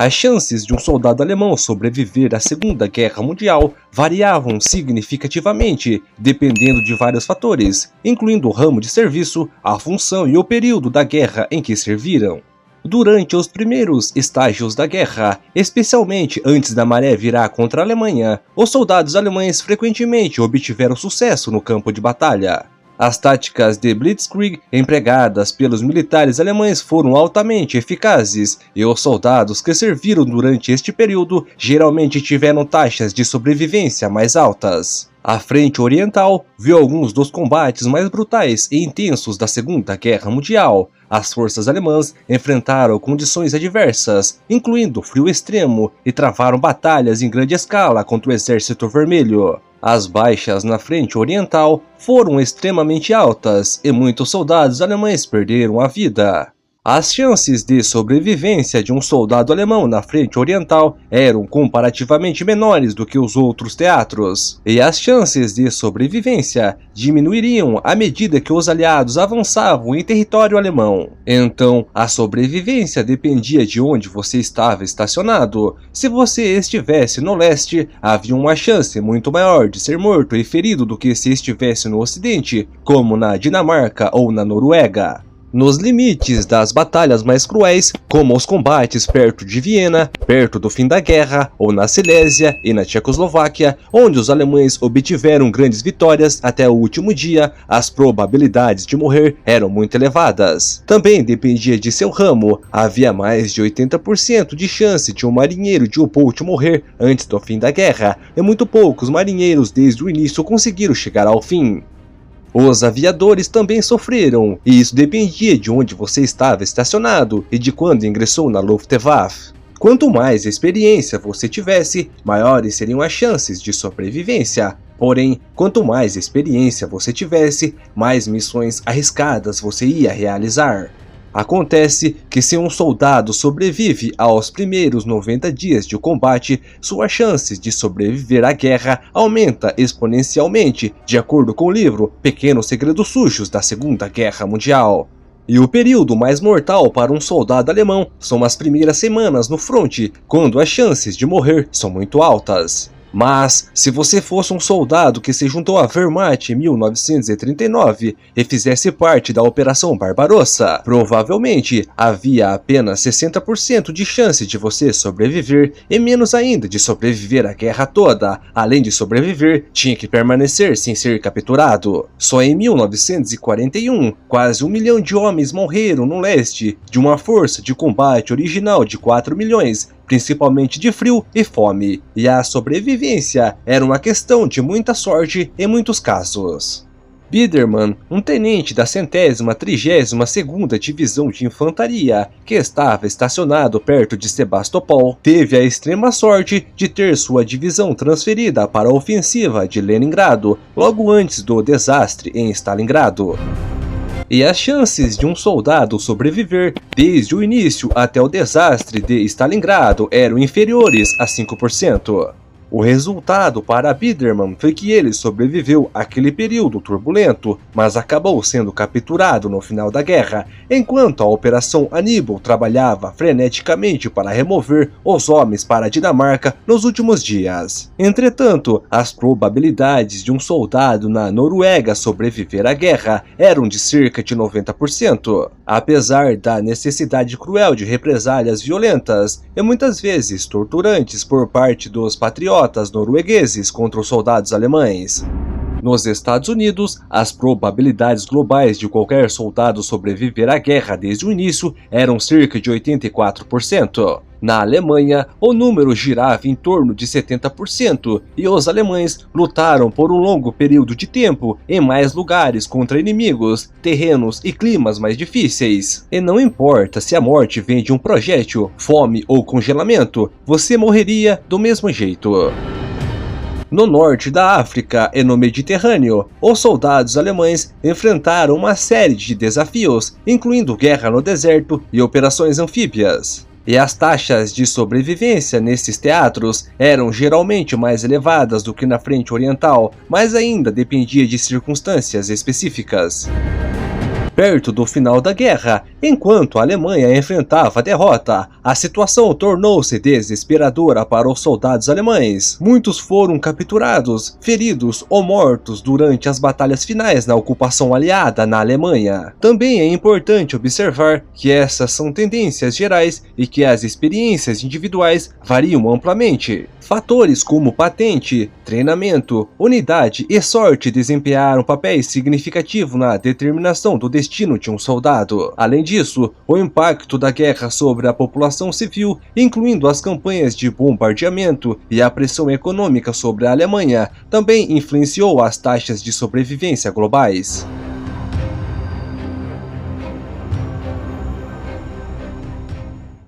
As chances de um soldado alemão sobreviver à Segunda Guerra Mundial variavam significativamente, dependendo de vários fatores, incluindo o ramo de serviço, a função e o período da guerra em que serviram. Durante os primeiros estágios da guerra, especialmente antes da maré virar contra a Alemanha, os soldados alemães frequentemente obtiveram sucesso no campo de batalha. As táticas de Blitzkrieg empregadas pelos militares alemães foram altamente eficazes, e os soldados que serviram durante este período geralmente tiveram taxas de sobrevivência mais altas. A Frente Oriental viu alguns dos combates mais brutais e intensos da Segunda Guerra Mundial. As forças alemãs enfrentaram condições adversas, incluindo frio extremo, e travaram batalhas em grande escala contra o Exército Vermelho. As baixas na Frente Oriental foram extremamente altas e muitos soldados alemães perderam a vida. As chances de sobrevivência de um soldado alemão na Frente Oriental eram comparativamente menores do que os outros teatros, e as chances de sobrevivência diminuiriam à medida que os aliados avançavam em território alemão. Então, a sobrevivência dependia de onde você estava estacionado. Se você estivesse no leste, havia uma chance muito maior de ser morto e ferido do que se estivesse no ocidente, como na Dinamarca ou na Noruega. Nos limites das batalhas mais cruéis, como os combates perto de Viena, perto do fim da guerra, ou na Silésia e na Tchecoslováquia, onde os alemães obtiveram grandes vitórias até o último dia, as probabilidades de morrer eram muito elevadas. Também dependia de seu ramo, havia mais de 80% de chance de um marinheiro de U-Boot morrer antes do fim da guerra, e muito poucos marinheiros desde o início conseguiram chegar ao fim. Os aviadores também sofreram, e isso dependia de onde você estava estacionado e de quando ingressou na Luftwaffe. Quanto mais experiência você tivesse, maiores seriam as chances de sobrevivência. Porém, quanto mais experiência você tivesse, mais missões arriscadas você ia realizar. Acontece que se um soldado sobrevive aos primeiros 90 dias de combate, suas chances de sobreviver à guerra aumenta exponencialmente, de acordo com o livro Pequenos Segredos Sujos da Segunda Guerra Mundial. E o período mais mortal para um soldado alemão são as primeiras semanas no fronte, quando as chances de morrer são muito altas. Mas, se você fosse um soldado que se juntou à Wehrmacht em 1939 e fizesse parte da Operação Barbarossa, provavelmente havia apenas 60% de chance de você sobreviver e menos ainda de sobreviver à guerra toda. Além de sobreviver, tinha que permanecer sem ser capturado. Só em 1941, quase 1 milhão de homens morreram no leste de uma força de combate original de 4 milhões, principalmente de frio e fome, e a sobrevivência era uma questão de muita sorte em muitos casos. Biedermann, um tenente da 132ª Divisão de Infantaria, que estava estacionado perto de Sebastopol, teve a extrema sorte de ter sua divisão transferida para a ofensiva de Leningrado, logo antes do desastre em Stalingrado. E as chances de um soldado sobreviver desde o início até o desastre de Stalingrado eram inferiores a 5%. O resultado para Biedermann foi que ele sobreviveu àquele período turbulento, mas acabou sendo capturado no final da guerra, enquanto a Operação Aníbal trabalhava freneticamente para remover os homens para a Dinamarca nos últimos dias. Entretanto, as probabilidades de um soldado na Noruega sobreviver à guerra eram de cerca de 90%, apesar da necessidade cruel de represálias violentas e muitas vezes torturantes por parte dos patriotas noruegueses contra os soldados alemães. Nos Estados Unidos, as probabilidades globais de qualquer soldado sobreviver à guerra desde o início eram cerca de 84%. Na Alemanha, o número girava em torno de 70%, e os alemães lutaram por um longo período de tempo em mais lugares contra inimigos, terrenos e climas mais difíceis. E não importa se a morte vem de um projétil, fome ou congelamento, você morreria do mesmo jeito. No norte da África e no Mediterrâneo, os soldados alemães enfrentaram uma série de desafios, incluindo guerra no deserto e operações anfíbias. E as taxas de sobrevivência nesses teatros eram geralmente mais elevadas do que na Frente Oriental, mas ainda dependia de circunstâncias específicas. Perto do final da guerra, enquanto a Alemanha enfrentava a derrota, a situação tornou-se desesperadora para os soldados alemães. Muitos foram capturados, feridos ou mortos durante as batalhas finais da ocupação aliada na Alemanha. Também é importante observar que essas são tendências gerais e que as experiências individuais variam amplamente. Fatores como patente, treinamento, unidade e sorte desempenharam papéis significativos na determinação do destino de um soldado. Além disso, o impacto da guerra sobre a população civil, incluindo as campanhas de bombardeamento e a pressão econômica sobre a Alemanha, também influenciou as taxas de sobrevivência globais.